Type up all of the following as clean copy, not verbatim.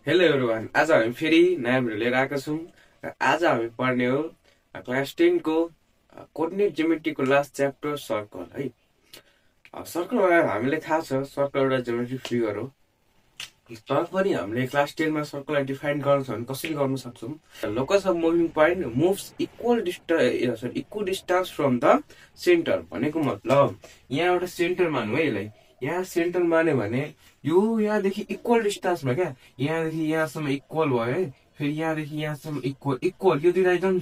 Hello everyone, आज हामी फेरि नयाँ भिडियो लिएर आएका छौँ र आज हामी पढ्ने हो क्लास 10 को कोर्डिनेट जियोमेट्रीको लास्ट च्याप्टर सर्कल है। सर्कलमा हामीलाई थाहा छ सर्कल एउटा जियोमेट्रिक फिगर हो। तर पनि हामीले क्लास 10 मा सर्कललाई डिफाइन गर्न छ भने कसरी गर्न सक्छौँ। Locus of moving point moves equal distance from the centre भनेको मतलब यहाँ एउटा सेन्टर मान्यो है यसलाई। यहाँ सेन्टर मान्यो भने यो यहाँदेखि इक्वल डिस्टेन्समा क्या यहाँदेखि यहाँसम्म इक्वल भयो है। फेरि यहाँदेखि यहाँसम्म इक्वल इक्वल यो दुईटा एकदम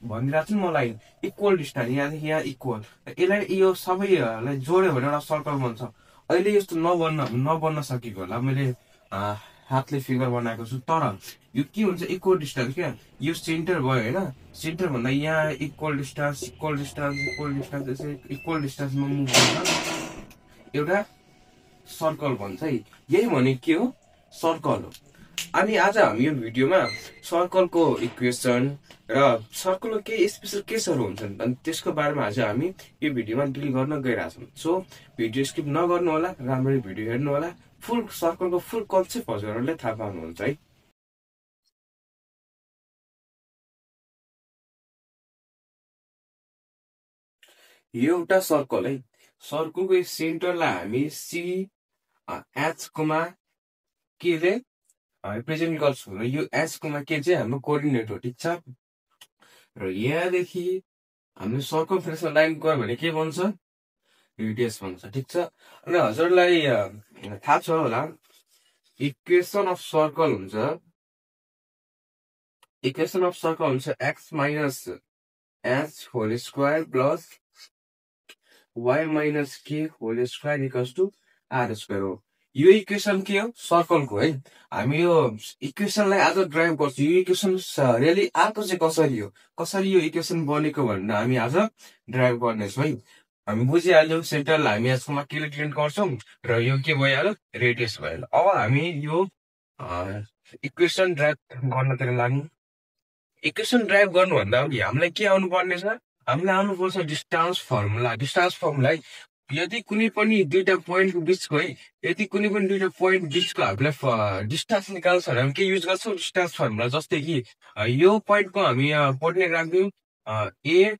भनिरहेको छु नि मलाई इक्वल डिस्टेन्स यहाँदेखि यहाँ इक्वल। यसलाई यो सबैलाई जोड्यो भने एउटा सर्कल बन्छ। अहिले यस्तो नबन्न सकेको होला मैले हातले फिगर बनाएको छु। तर यो के हुन्छ इक्वल डिस्टेन्स क्या यो सेन्टर भयो होइन। सेन्टर भन्दा यहाँ इक्वल डिस्टेन्स यसरी इक्वल डिस्टेन्समा मुभ गर्दा एउटा सर्कल बन्छ है। यही भने के हो सर्कल हो। अनि आज हामी यो भिडियोमा सर्कलको इक्वेसन र सर्कलको के स्पेशल केसहरू हुन्छन् अनि त्यसको बारेमा आज हामी यो भिडियोमा डिल गर्न गइरहेछौँ। सो भिडियो स्किप नगर्नु होला, राम्ररी भिडियो हेर्नु होला। फुल सर्कलको फुल कन्सेप्ट हजुरहरूले थाहा पाउनुहुन्छ है। यो एउटा सर्कल है। सर्कलको सेन्टरलाई हामी सी एच कोमा के ले रिप्रेजेन्ट गर्छौँ र यो एच कोमा के चाहिँ हाम्रो कोअर्डिनेट हो, ठिक छ। र यहाँदेखि हामीले सर्कमफरेन्समा लाइन गयो भने के बन्छ रेडियस बन्छ, ठिक छ। अनि हजुरलाई थाहा छ होला इक्वेसन अफ सर्कल हुन्छ x minus H whole square plus Y minus के whole square equals to are square हो। यो इक्वेसन के हो सर्कलको है। हामी यो इक्वेसनलाई आज ड्राइभ गर्छौँ। यो इक्वेसन रियली आएको चाहिँ कसरी यो इक्वेसन बनेको भनेर हामी आज ड्राइभ गर्नेछौँ है। हामी बुझिहाल्यौँ सेन्टरलाई हामी यसकोमा के डिफाइन गर्छौँ र यो के भइहाल्यो रेडियस भइहाल्यो। अब हामी यो इक्वेसन ड्राइभ गर्नतिर लाग्नु। इक्वेसन ड्राइभ गर्नुभन्दा अघि हामीलाई के आउनु पर्ने छ, हामीलाई आउनुपर्छ डिस्टेन्स फर्मुला। डिस्टेन्स फर्मुला यदि कुनै पनि दुईटा पोइन्टको बिचको है यदि कुनै पनि दुईटा पोइन्ट बिचको हामीलाई डिस्टेन्स निकाल्नु छ भने हामी के युज गर्छौँ डिस्टेन्स फर्मुला। जस्तै कि यो पोइन्टको हामी कोअर्डिनेट राख्दियौँ ए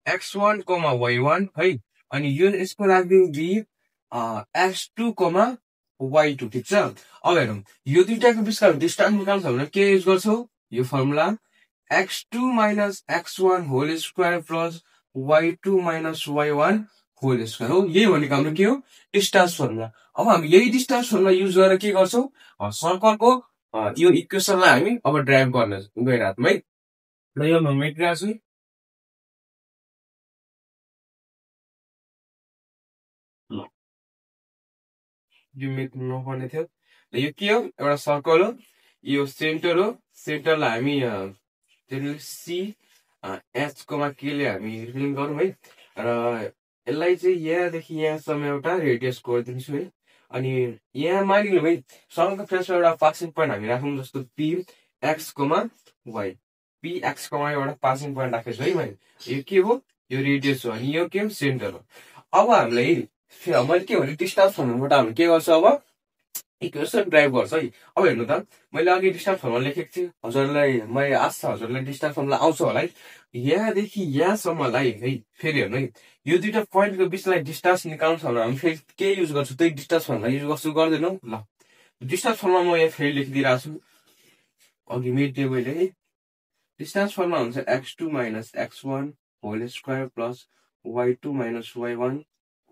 x1 y1 है। अनि यो यसको राख्दियौँ बी x2 y2, ठिक छ। अब हेरौँ यो दुईटाको बिचको डिस्टेन्स निकाल्नु छ भने के युज गर्छौँ यो formula x2 minus x1 whole square plus y2 minus y1 whole square हो। यही भनेको हाम्रो के हो डिस्टेन्स फर्मुला। अब हामी यही डिस्टेन्स फर्मुला युज गरेर के गर्छौँ सर्कलको यो इक्वेसनलाई हामी अब ड्राइभ गर्न गइरहेको है। र यो म मेटिरहेको छु। यो मेट्नु नपर्ने थियो। यो के हो एउटा सर्कल हो, यो सेन्टर हो। सेन्टरलाई हामी सी एच कोमा के ले हामी रिप्रेजेन्ट गरौँ है। र यसलाई चाहिँ यहाँदेखि यहाँसम्म एउटा रेडियस गरिदिन्छु है। अनि यहाँ मानिलिउँ है सर्कमफरेन्समा एउटा पासिङ पोइन्ट हामी राखौँ। जस्तो पी एक्स कोमा वाइ एउटा पासिङ पोइन्ट राखेको छु है मैले। यो के हो यो रेडियस हो अनि यो के हो सेन्टर हो। अब हामीलाई मैले के भने डिस्टेन्स फर्मुलाबाट हामी के गर्छ अब इक्वेसन ड्राइभ गर्छ है। अब हेर्नु त मैले अघि डिस्टेन्स फर्मुला लेखेको थिएँ हजुरलाई मैले आशा हजुरलाई डिस्टेन्स फर्मुला आउँछ होला है। यहाँदेखि यहाँसम्मलाई है फेरि हेर्नु है यो दुईटा पोइन्टको बिचलाई डिस्टेन्स निकाल्नु छ भने हामी फेरि के युज गर्छु त्यही डिस्टेन्स फर्मुला युज गर्छु गर्दैनौँ। ल डिस्टेन्स फर्मुला म यहाँ फेरि लेखिदिइरहेको छु अघि मेट्ने मैले है। डिस्टेन्स फर्मुला हुन्छ x2 minus x1 whole square plus y2 minus y1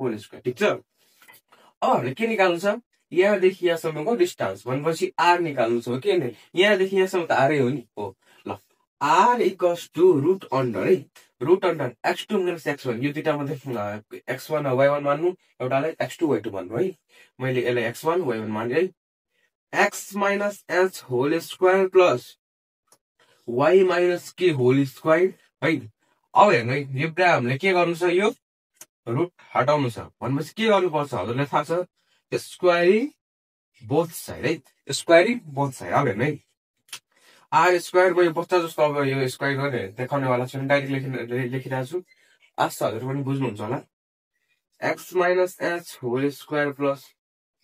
whole square, ठिक छ। अब हामीले के निकाल्नु छ यहाँदेखि यहाँसम्मको डिस्टेन्स भनेपछि आर निकाल्नु छ के नै यहाँदेखि यहाँसम्म त आरै हो नि हो। ल R equals to root under है root under x2 minus x1 यो दुईटा मध्ये x1 y1 मान्नु एउटालाई x2 y2 मान्नु है। मैले यसलाई x1 y1 माने है। x minus h whole square plus y minus के होल स्क्वायर है। अब हेर्नु है यो कुरा हामीले के गर्नु छ यो रुट हटाउनु छ भनेपछि के गर्नुपर्छ हजुरलाई थाहा छ स्क्वायरिङ बोथ साइड है स्क्वायरिङ बोथ साइड। अब हेर्नु है आर स्क्वायर मैले बच्चा जस्तो अब यो स्क्वायर गर्ने देखाउनेवाला छु डाइरेक्ट लेखिरहेको छु। आशा हजुर पनि बुझ्नुहुन्छ होला x minus H whole square plus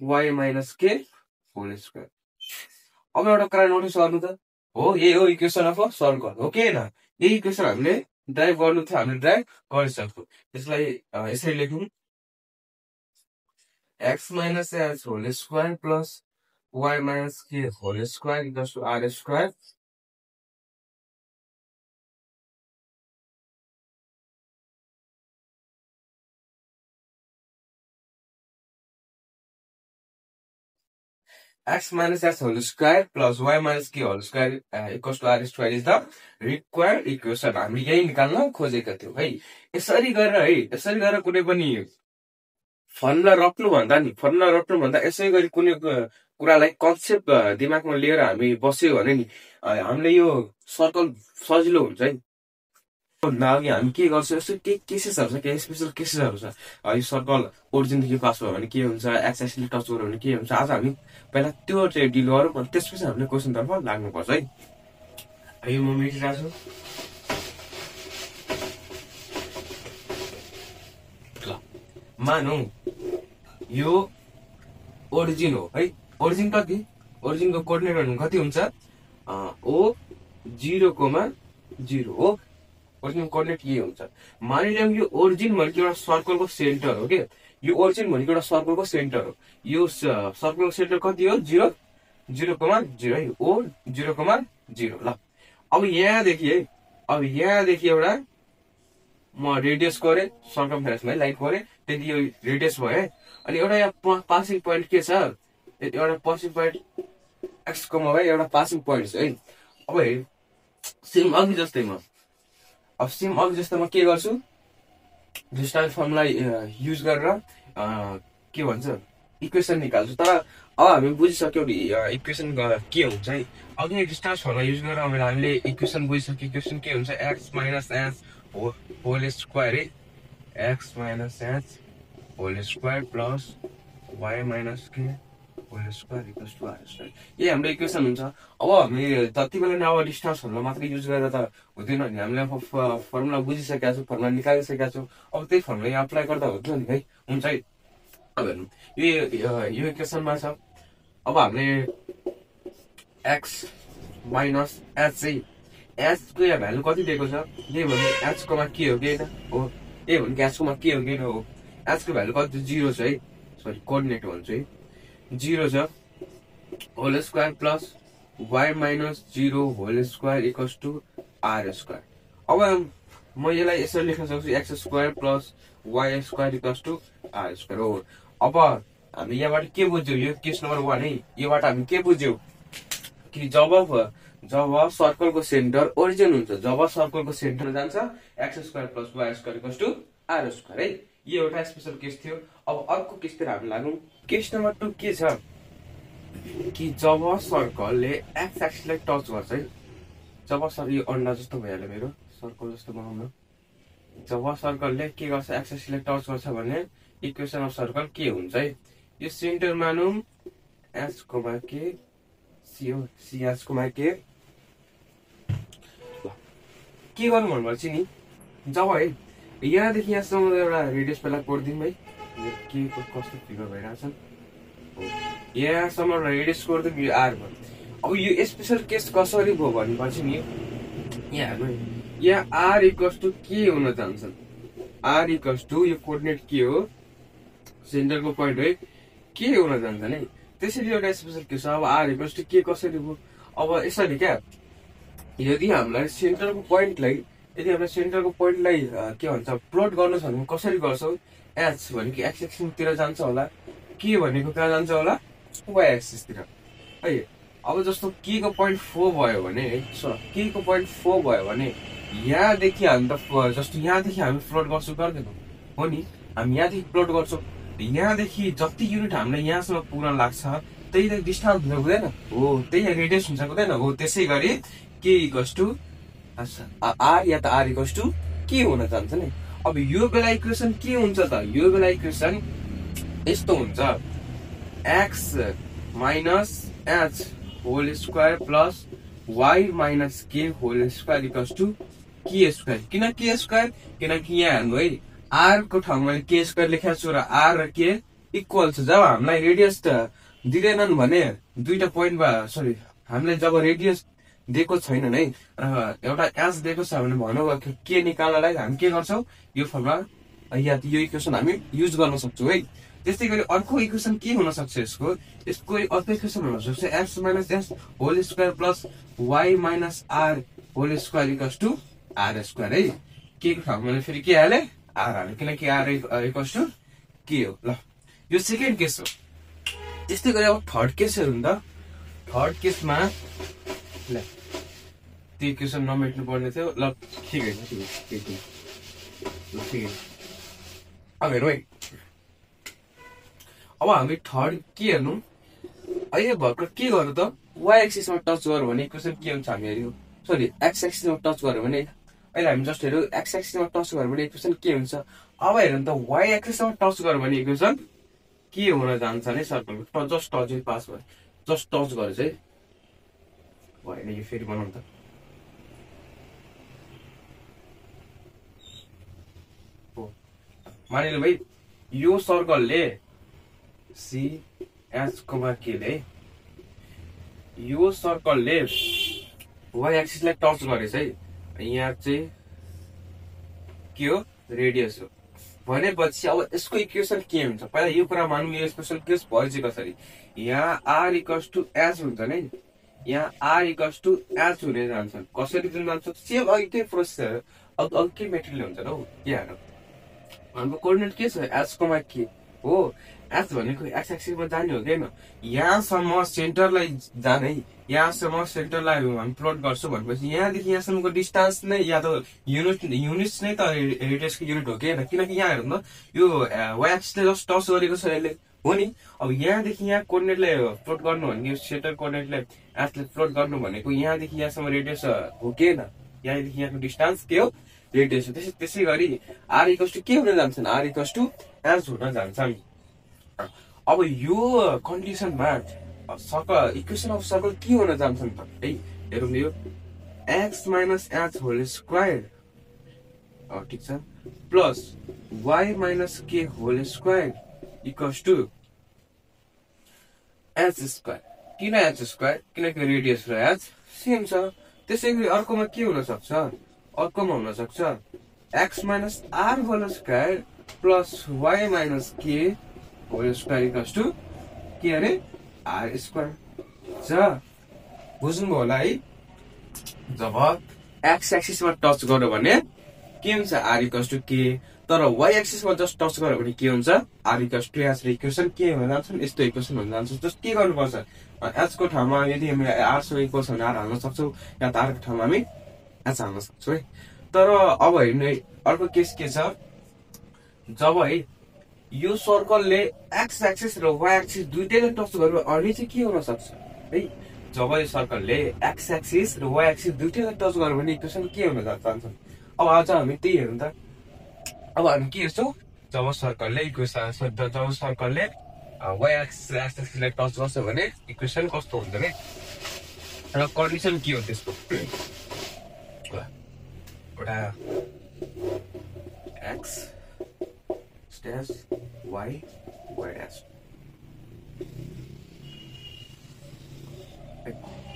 Y minus के होल स्क्वायर। अब एउटा कुरा नोटिस गर्नु त हो, यही हो इक्वेसन अफ सर्कल हो कि न। यही इक्वेसन हामीले ड्राइभ गर्नु थियो, हामीले ड्राइभ गरिसक्यो। यसलाई यसरी लेखौँ, x minus h whole square plus y minus k whole square equals to r square x minus h whole square plus y minus k whole square equals to r square is the required equation। हामीले यही निकाल्न खोजेका थियौँ है। यसरी गरेर कुनै पनि formula रट्नु भन्दा यसै गरी कुनै कुरालाई कन्सेप्ट दिमागमा लिएर हामी बस्यो भने नि हामीले यो सर्कल सजिलो हुन्छ है। अघि हामी के गर्छौँ, यस्तो के केसेसहरू छ, के स्पेसल केसेसहरू छ। यो सर्कल ओरिजिनदेखि पास भयो भने के हुन्छ, एक्स-एक्सले टच गर्यो भने के हुन्छ। आज हामी पहिला त्यो चाहिँ डिल गरौँ, अनि त्यसपछि हामीले क्वेसनतर्फ लाग्नुपर्छ है। यो म मेटिरहेको छु। ल मानौँ यो ओरिजिन हो है। ओरिजिन कति, ओरिजिनको कोअर्डिनेट कति हुन्छ, ओ 0,0 हो। ओरिजिन कोअर्डिनेट के हुन्छ, मानिलियौँ यो ओरिजिन भनेको एउटा सर्कलको सेन्टर हो कि। यो ओरिजिन भनेको एउटा सर्कलको सेन्टर हो। यो सर्कलको सेन्टर कति हो, 0,0 है, ओ 0,0। ल अब यहाँदेखि एउटा म रेडियस गरेँ, सर्कमफेरेन्समा लाइट गरेँ, त्यति यो रेडियस भयो है। अनि एउटा यहाँ पासिङ पोइन्ट के छ, एउटा पासिङ पोइन्ट एक्स कमा भाइ एउटा पासिङ पोइन्ट छ है। अब सेम अघि जस्तै म के गर्छु, डिस्टेन्स फर्मुला युज गरेर के भन्छ इक्वेसन निकाल्छु। तर अब हामी बुझिसक्यौँ इक्वेसन के हुन्छ है। अघि डिस्टेन्स फर्मुला युज गरेर हामीले इक्वेसन बुझिसक्यो। इक्वेसन के हुन्छ, x minus H whole square है, X minus H whole square plus Y minus के whole square equals to are square. यही हाम्रो इक्वेसन हुन्छ। अब हामी जति बेला नै अब डिस्टेन्स फर्मुला मात्रै युज गरेर त हुँदैन नि। हामीले अब फर्मुला बुझिसकेका छौँ, फर्मुला निकालिसकेका छौँ। अब त्यही फर्मुला यहाँ अप्लाई गर्दा हुन्छ नि है, हुन्छ है। अब हेर्नु यो इक्वेसनमा छ। अब हामीले एक्स माइनस एच चाहिँ एचको यहाँ भ्यालु कति दिएको छ, यही भने एचकोमा के हो कि होइन हो, यही भने एचकोमा के हो कि होइन हो। एचको भ्यालु कति 0 छ है, सरी कोअर्डिनेट भन्छु है, 0 छ। Whole square plus Y minus 0 whole square equals to are square. अब म यसलाई यसरी लेख्न सक्छु, x square plus y square equals to are square हो। अब हामी यहाँबाट के बुझ्यौँ, यो केस नम्बर 1 है। योबाट हामी के बुझ्यौँ कि जब सर्कलको सेन्टर ओरिजिन हुन्छ, जब सर्कलको सेन्टर जान्छ x square plus y square equals to are square है। यो एउटा स्पेशल केस थियो। अब अर्को केसतिर हामी लागौँ। केस नम्बर 2 के छ कि जब सर्कलले एक्स एक्सिसलाई टच गर्छ है, जब यो अन्डा जस्तो भइहाल्यो मेरो, सर्कल जस्तो बनाउनु। जब सर्कलले के गर्छ, एक्स एक्सिसलाई टच गर्छ भने इक्वेसन अफ सर्कल के हुन्छ है। यो सेन्टर मानौँ एच कोमा के सी हो, सी एच कोमा के गर्नु भन्नुपर्छ नि, जब है यहाँदेखि यहाँसम्म एउटा रेडियस पहिला कोरिदिउँ है, के कस्तो फिगर भइरहेछ, यहाँसम्म एउटा रेडियस कोरिदिउँ, यो आर भयो। अब यो स्पेसल केस कसरी भयो भनेपछि नि, यहाँ हेर्नु है, यहाँ आर इक्वल्स टु के हुन जान्छ, आर इक्वल्स टु यो कोअर्डिनेट के हो, सेन्टरको पोइन्ट है, के हुन जान्छ है। त्यसरी एउटा स्पेसल केस। अब आर इक्वल्स टु के कसरी भयो, अब यसरी क्या, यदि हामीलाई सेन्टरको पोइन्टलाई के भन्छ प्लट गर्नु छ भने कसरी गर्छौ, एच भनेको एक्स एक्सिसतिर जान्छ होला, के भनेको कहाँ जान्छ होला, वाई एक्सिसतिर है। अब जस्तो के को पोइन्ट 4 भयो भने, के को पोइन्ट 4 भयो भने यहाँदेखि हामी त जस्तो यहाँदेखि हामी प्लट गर्छौँ, गर्दैनौँ हो नि, हामी यहाँदेखि प्लट गर्छौँ। यहाँदेखि जति युनिट हामीलाई यहाँसम्म पुग्न लाग्छ त्यही डिस्टेन्स हुँदैन हो, त्यही रेडियस हुन्छ हुँदैन हो। त्यसै गरी के इक्वल्स टु आर या त आर इक्वल्स टु के हुन जान्छ नि। अब यो बेला इक्वेसन के हुन्छ त, यो बेला इक्वेसन यस्तो हुन्छ, x minus H whole square plus Y minus के whole square equals to k square. किन के स्क्वायर, किनकि यहाँ हेर्नु है, आर को ठाउँमा मैले के स्क्वायर लेखेको छु र आर र के इक्वल छ। जब हामीलाई रेडियस त दिँदैनन् भने दुईटा पोइन्टमा, सरी हामीले जब रेडियस दिएको छैन है र एउटा एच दिएको छ भने भनौँ के निकाल्नलाई हामी के गर्छौँ यो फर्मुला या यो इक्वेसन हामी युज गर्न सक्छौँ है। त्यस्तै गरी अर्को इक्वेसन के हुन सक्छ यसको अर्को इक्वेसन हुन सक्छ x minus s whole square plus Y minus r whole square equals to are square है। के ठाउँमा मैले फेरि के हालेँ आर हालेँ किनकि आर इक्वल्स टु के हो। ल यो सेकेन्ड केस हो। त्यस्तै गरी अब थर्ड केसहरू नि त थर्ड केसमा ल त्यो इक्वेसन नमेट्नु पर्ने थियो। ल ठिकै छ अब हेरौँ है। अब हामी थर्ड के हेर्नु अहिले भर्खर के गर्नु त वाइ एक्सिसमा टच गऱ्यो भने इक्वेसन के हुन्छ हामी हेऱ्यौँ सरी एक्स एक्सिसमा टच गऱ्यो भने अहिले हामी जस्ट हेऱ्यौँ एक्स एक्सिसमा टच गऱ्यो भने इक्वेसन के हुन्छ। अब हेरौँ त वाइ एक्सिसमा टच गऱ्यो भने इक्वेसन के हुन जान्छ नि सर्कलको जस्ट टच पास भयो जस्ट टच गरे चाहिँ भएन यो फेरि बनाउँ त मानिलिनु भाइ यो सर्कलले सी एच कोमा केले यो सर्कलले वाइ एक्सिसलाई टच गरेछ है यहाँ चाहिँ के हो रेडियस हो भनेपछि अब यसको इक्वेसन के हुन्छ पहिला यो कुरा मानौँ यो इक्वेसन के भयो चाहिँ कसरी यहाँ आर इक्वल्स टु एच हुन्छ नि यहाँ आर इक्वल्स टु एच हुने जान्छ कसरी जुन जान्छ सेम अघि त्यही प्रोसेस अब के मेटेरियल हुन्छ हौ यहाँ हाम्रो कोअर्डिनेट के छ एच कोमा के हो एच भनेको एक्स एक्सिसमा जाने हो कि यहाँसम्म सेन्टरलाई जाने यहाँसम्म सेन्टरलाई हामी प्लट गर्छौँ भनेपछि यहाँदेखि यहाँसम्मको डिस्टेन्स नै या त युनिट्स नै त रेडियसको युनिट हो कि किनकि यहाँ हेर्नु न यो वाइ एक्सिसले जस्ट टच गरेको छ यसले हो नि। अब यहाँदेखि यहाँ कोअर्डिनेटलाई प्लट गर्नु भनेको सेन्टर कोअर्डिनेटलाई एचले प्लट गर्नु भनेको यहाँदेखि यहाँसम्म रेडियस हो कि यहाँदेखि यहाँको डिस्टेन्स के हो रेडियस हो। त्यसै गरी आर इक्वल्स टु के हुन जान्छन् आर इक्वल्स टु एच हुन जान्छन्। अब यो कन्डिसनमा सर्कल इक्वेसन अफ सर्कल के हुन जान्छन् त है हेरौँ यो x minus H whole square ठिक छ प्लस वाइ माइनस के whole square equals to h square किन एच स्क्वायर किनकि रेडियस र एच सेम छ। त्यसै गरी अर्कोमा के हुन सक्छ अर्कोमा हुन सक्छ x minus r whole square plus y minus के whole square equals to k अरे आर स्क्वायर छ बुझ्नुभयो होला है। जब एक्स एक्सिसमा टच गर्यो भने के हुन्छ आर इक्वल्स टु के तर वाइ एक्सिसमा जस्ट टच गर्यो भने के हुन्छ आर इक्वल्स टु एच र इक्वेसन के हुन जान्छन् यस्तो इक्वेसन हुन जान्छ। जस्ट के गर्नुपर्छ एच को ठाउँमा यदि हामी आर सँग इक्वल्स भने आर हाल्न सक्छौँ या त आर को ठाउँमा हामी एच हाल्न सक्छौँ है। तर अब हेर्नु है अर्को केस के छ जब है यो सर्कलले एक्स एक्सिस र वाइ एक्सिस दुईटैले टच गर्यो अनि चाहिँ के हुन सक्छ है जब यो सर्कलले एक्स एक्सिस र वाइ एक्सिस दुईटैले टच गर्यो भने इक्वेसन के हुन जान्छ। अब आज हामी त्यही हेरौँ त अब हामी के हेर्छौँ जब सर्कलले इक्वेसन जब सर्कलले वाइ एक्सिसलाई टच गर्छ भने इक्वेसन कस्तो हुन्छ नि र कन्डिसन के हो त्यसको एउटा एक्स dash y dash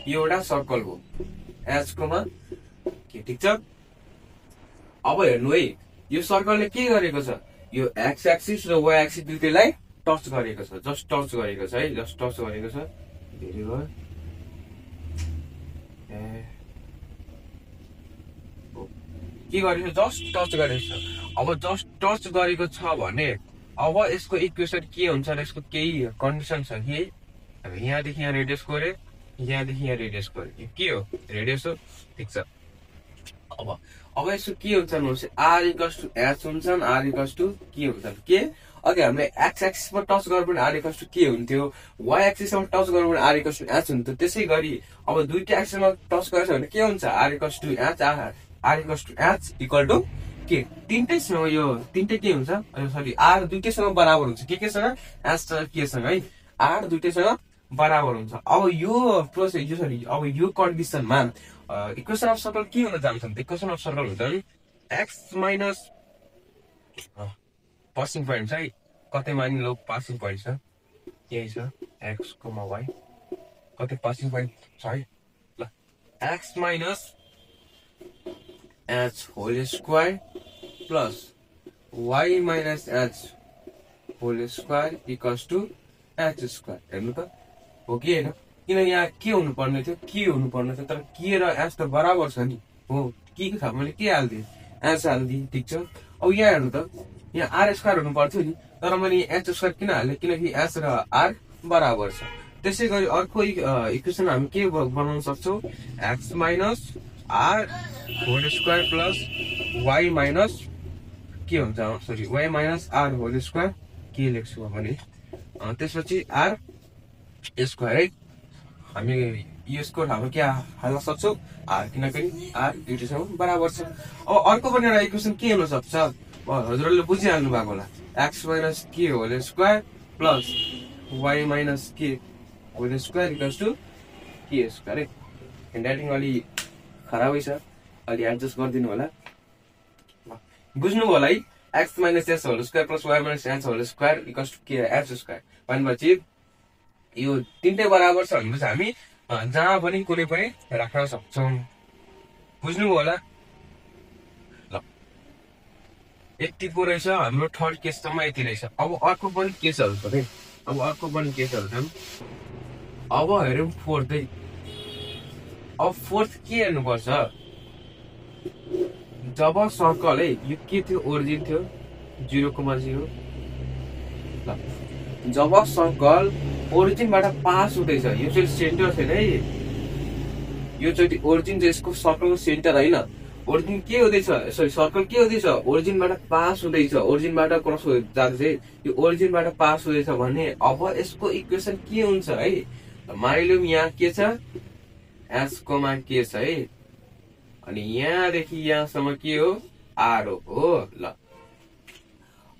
यो एउटा सर्कल हो एच कोमा के ठिक छ। अब हेर्नु है यो सर्कलले के गरेको छ यो एक्स एक्सिस र वाइ एक्सिस दुईटैलाई टच गरेको छ जस्ट टच गरेको छ है जस्ट टच गरेको छ भेरी गुड के गरेको जस्ट टच गरेको छ। अब जस्ट टच गरेको छ भने अब यसको इक्वेसन के हुन्छ र यसको केही कन्डिसन छ कि यहाँदेखि यहाँ रेडियस गरे यहाँदेखि यहाँ रेडियस गरे के हो रेडियस हो ठिक छ। अब यसको के हुन्छ आर इक्वल्स टु एच हुन्छन् आर इक्वल्स टु के हुन्छ के अघि हामीले एक्स एक्सिसमा टच गर्यो भने आर इक्वल्स टु के हुन्थ्यो वाइ एक्सिसमा टच गर्यो भने आर इक्वल्स टु एच हुन्थ्यो। त्यसै गरी अब दुईटा एक्सिसमा टच गरेछ भने के हुन्छ r equals to h r equals to h equal to k तीनटैसँग यो तीनटै के हुन्छ सरी आर दुईटैसँग बराबर हुन्छ केसँग एच र केसँग है आर दुईटैसँग बराबर हुन्छ। अब यो प्रोसेस यो सरी अब यो कन्डिसनमा इक्वेसन अफ सर्कल के हुन जान्छ त इक्वेसन अफ सर्कल हुन्छ एक्स माइनस पासिङ पोइन्ट है कतै मानिलो पासिङ पोइन्ट छ यही छ एक्स कोमा वाइ कति पासिङ पोइन्ट छ है ल x minus h whole square plus y minus h whole square equals to h square हेर्नु त हो कि होइन किन यहाँ के हुनुपर्ने थियो तर के र h त बराबर छ नि हो के को मैले के हाल्दिएँ h हाल्दिएँ ठिक छ अब यहाँ हेर्नु त यहाँ r स्क्वायर हुनु पर्थ्यो नि तर मैले h स्क्वायर किन हालेँ किनकि h र r बराबर छ त्यसै गरी अर्को इक्वेसन हामी के बनाउन सक्छौँ x minus r whole square plus y minus के हुन्छ sorry y minus r whole square के लेख्छु भने त्यसपछि r स्क्वायर है हामी यसको हाम्रो के हाल्न सक्छौँ r किनकि r दुईटैसँग बराबर छ अब अर्को पनि एउटा इक्वेसन के हुन सक्छ हजुरहरूले बुझिहाल्नु भएको होला x minus k whole square plus y minus k whole square equals to k square है ह्यान्डराइटिङ अलि खराबै छ अलि एडजस्ट गरिदिनु होला बुझ्नुभयो होला है x minus s whole square plus y minus h whole square equals to k h square भनेपछि यो तीनटै बराबर छ भनेपछि हामी जहाँ पनि कुनै पनि राख्न सक्छौँ बुझ्नुभयो होला ल यति पो रहेछ हाम्रो थर्ड केससम्म यति रहेछ अब अर्को पनि केसहरू छ है छन् अब हेरौँ फोर्थ है अब फोर्थ के हेर्नुपर्छ जब सर्कल है यो के थियो ओरिजिन थियो 0,0 ल जब सर्कल ओरिजिनबाट पास हुँदैछ यो चाहिँ सेन्टर छैन है यो चाहिँ ओरिजिन चाहिँ यसको सर्कलको सेन्टर होइन ओरिजिन के हुँदैछ सरी सर्कल के हुँदैछ ओरिजिनबाट पास हुँदैछ ओरिजिनबाट क्रस जाँदैछ यो ओरिजिनबाट पास हुँदैछ भने अब यसको इक्वेसन के हुन्छ है मानिलिउँ यहाँ के छ h कोमा के छ है अनि यहाँदेखि यहाँसम्म के हो r हो ल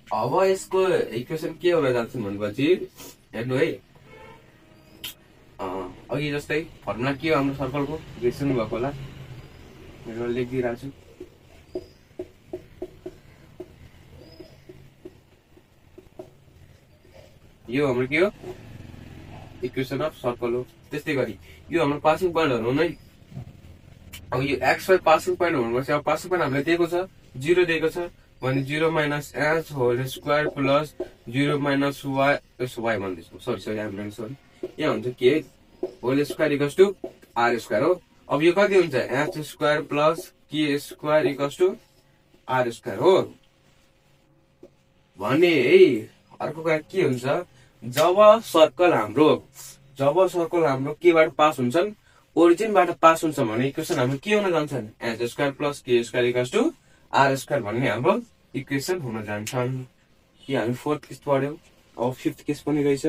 अब यसको इक्वेसन के हुन जान्छ भनेपछि हेर्नु है अघि जस्तै फर्मुला के हो हाम्रो सर्कलको बिर्सनु भएको होला मेरो लेखिदिइरहेको छु यो हाम्रो के हो इक्वेसन अफ सर्कल हो त्यस्तै गरी यो हाम्रो पासिङ पोइन्टहरु हो नै अब यो x y पासिङ पोइन्ट हुनुपर्छ अब पासिङ पोइन्ट हामीले दिएको छ 0 दिएको छ भने 0 minus h whole square plus 0 minus y भन्दैछु सरी हामी सरी यहाँ हुन्छ k whole square equals to r square हो अब यो कति हुन्छ h square plus k square equals to r square हो भने है अर्को कुरा के हुन्छ जब सर्कल हाम्रो केबाट पास हुन्छन् ओरिजिनबाट पास हुन्छ भने इक्वेसन हाम्रो के हुन जान्छन् h square plus k square equals to r square भन्ने हाम्रो इक्वेसन हुन जान्छन् कि हामी फोर्थ केस पढ्यौं अब फिफ्थ केस पनि रहेछ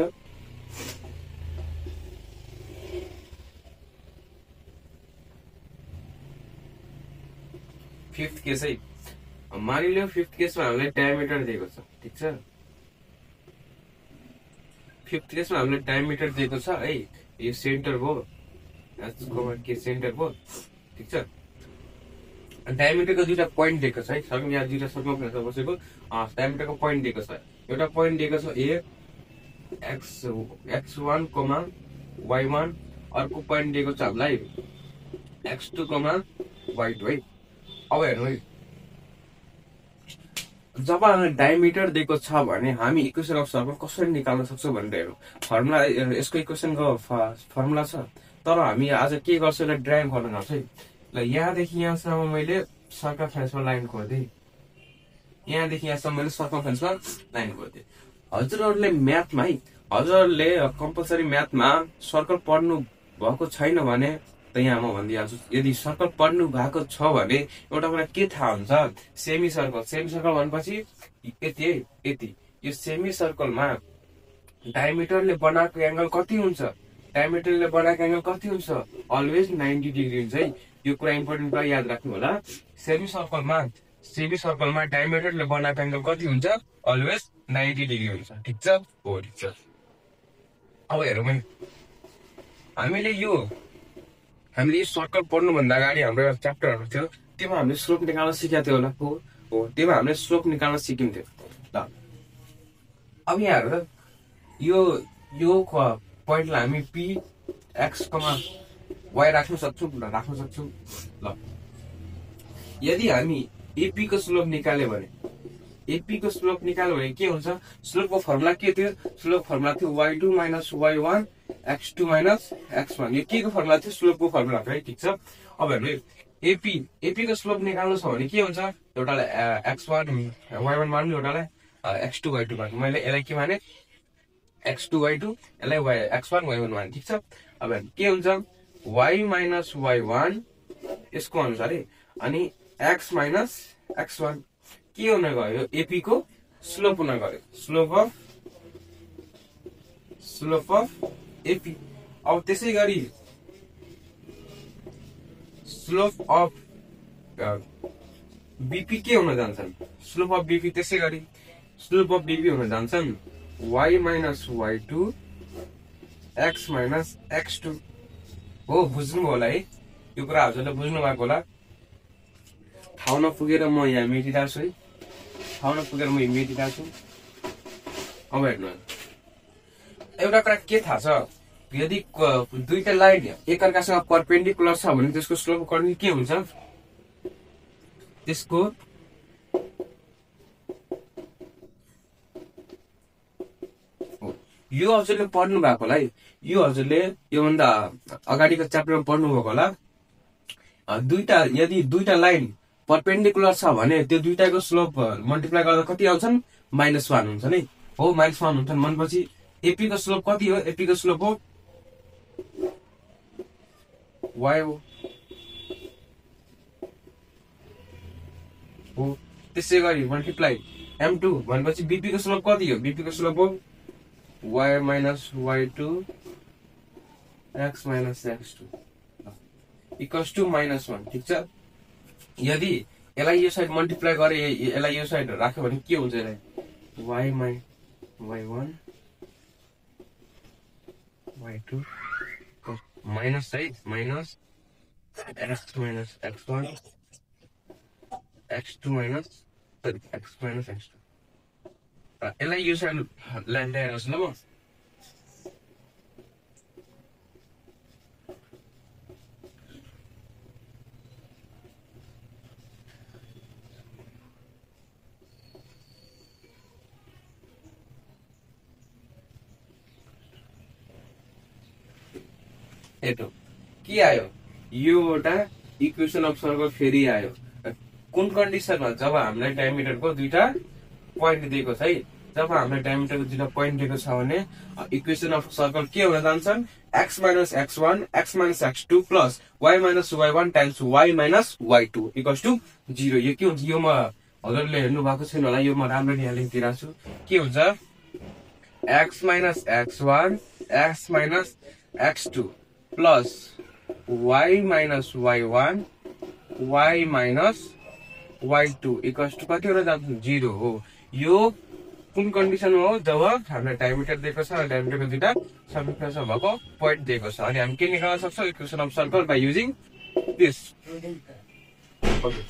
फिफ्थ केस है मानिलियो फिफ्थ केसमा हामीले डायमिटर दिएको छ ठीक छ फिफ्थ केसमा हामीले डायमिटर दिएको छ है यो सेन्टर भयो यसको के सेन्टर भयो ठीक छ डायमिटरको दुईटा पोइन्ट दिएको छ है सर्कल यहाँ दुईटा सर्कल बसेको डायमिटरको पोइन्ट दिएको छ एउटा पोइन्ट दिएको छ ए x1 y1 अर्को पोइन्ट दिएको छ हामीलाई x2 y2 है अब हेर्नु है जब हामीलाई डायमिटर दिएको छ भने हामी इक्वेसन अफ सर्कल कसरी निकाल्न सक्छौं भनेर हेरौँ फर्मुला यसको इक्वेसनको फर्मुला छ तर हामी आज के गर्छौं यसलाई ड्राइभ गर्न जान्छौं है ल यहाँदेखि यहाँसम्म मैले सर्कमफरेन्समा लाइन कोर्दिए यहाँदेखि यहाँसम्म मैले सर्कमफरेन्समा लाइन कोर्दिए हजुरहरूले म्याथमा है हजुरहरूले कम्पलसरी म्याथमा सर्कल पढ्नु भएको छैन भने त यहाँ म भनिदिइहाल्छु यदि सर्कल पढ्नु भएको छ भने एउटा कुरा के थाहा हुन्छ सेमी सर्कल भनेपछि यति है यति यो सेमी सर्कलमा डायमिटरले बनाएको एंगल कति हुन्छ डायमिटरले बनाएको एंगल कति हुन्छ अलवेज 90 डिग्री हुन्छ है यो कुरा इम्पोर्टेन्ट कुरा याद राख्नु होला सेमी सर्कलमा डायमिटरले बनाएको एंगल कति हुन्छ अलवेज 90 डिग्री हुन्छ ठीक छ हो ठीक छ अब हेरौँ है हामीले यो सर्कल पढ्नु भन्दा अगाडि हाम्रो एउटा च्याप्टरहरु थियो त्यसमा हामीले स्लोप निकाल्न सिकेका थियौ होला हो त्यसमा हामीले स्लोप निकाल्न सिकिन्थ्यो ल अब यहाँ हेर यो पोइन्टलाई हामी p एक्स कमा वाई राख्न सक्छौँ ल। यदि हामी एपी को स्लोप निकाल्यो भने के हुन्छ? स्लोपको फर्मुला के थियो? स्लोप फर्मुला थियो y2 minus y1 x2 minus x1। यो के को फर्मुला थियो? स्लोपको फर्मुला है, ठीक छ। अब हेर्नु एपी को स्लोप निकाल्नु छ भने के हुन्छ? एउटालाई x1 y1 मान्नु, एउटालाई x2 y2 मान्नु। मैले यसलाई के माने? x2 y2, यसलाई x1 y1 माने, ठीक छ। अब के हुन्छ? y माइनस y1 यसको अनुसार है, अनि x माइनस x1 के हुन गयो? एपी को स्लोप हुन गयो, स्लोप अफ एपी। अब त्यसै गरी स्लोप अफ बीपी के हुन जान्छन्? स्लोप अफ बीपी त्यसै गरी स्लोप अफ बीपी हुन जान्छन् y minus y2 x minus x2 हो। बुझ्नु होला है, यो कुरा हजुरले बुझ्नु भएको होला। ठाउँ नपुगेर म यहाँ मेटिरहेको छु है, अब हेर्नु एउटा कुरा के थाहा छ? यदि दुईटा लाइन एकअर्कासँग परपेन्डिकुलर छ भने त्यसको स्लोप कर्निङ के हुन्छ? त्यसको यो हजुरले पढ्नु भएको होला है, यो हजुरले योभन्दा अगाडिको च्याप्टरमा पढ्नु भएको होला। यदि दुईटा लाइन परपेन्डिकुलर छ भने त्यो दुईटाको स्लोप मल्टिप्लाई गर्दा कति आउँछन्? -1 हुन्छन् है, हो -1 हुन्छन्। भनेपछि एपी को स्लोप कति हो? एपी को स्लोप हो y हो। त्यसै गरी मल्टिप्लाई m2 भनेपछि बीपी को स्लोप कति हो? बीपी को स्लोप हो y minus y2 x minus x2 equals to -1, ठीक छ। यदि यसलाई यो साइड मल्टिप्लाई गरे, यसलाई यो साइड राख्यो भने के हुन्छ? यसलाई y1 y2 माइनस है, minus x minus x1 x2 minus x minus x2। यसलाई यो साइड ल्याइदिनुहोस् ल। म हेर्नु के आयो? यो एउटा इक्वेसन अफ सर्कल फेरि आयो। कुन कन्डिसनमा? जब हामीलाई डायमिटरको दुईटा पोइन्ट दिएको छ है, जब हामीलाई डायमिटरको दुईटा पोइन्ट दिएको छ भने इक्वेसन अफ सर्कल के हुन जान्छन्? x minus x1 x minus x2 plus y minus y1 times y minus y2 equals to 0। यो के हुन्छ? यो म हजुरले हेर्नु भएको छैन होला, यो म राम्ररी यहाँ लेखिदिरहेको छु। के हुन्छ? x minus x1 x minus x2 plus y minus y1 y minus y2 equals to कति हुन जान्छ? 0 हो। यो कुन कन्डिसनमा हो? जब हामीलाई डायमिटर दिएको छ, डायमिटरको दुईटा समीकरण भएको पोइन्ट दिएको छ, अनि हामी के निकाल्न सक्छौँ? Equation of circle by using this. Okay.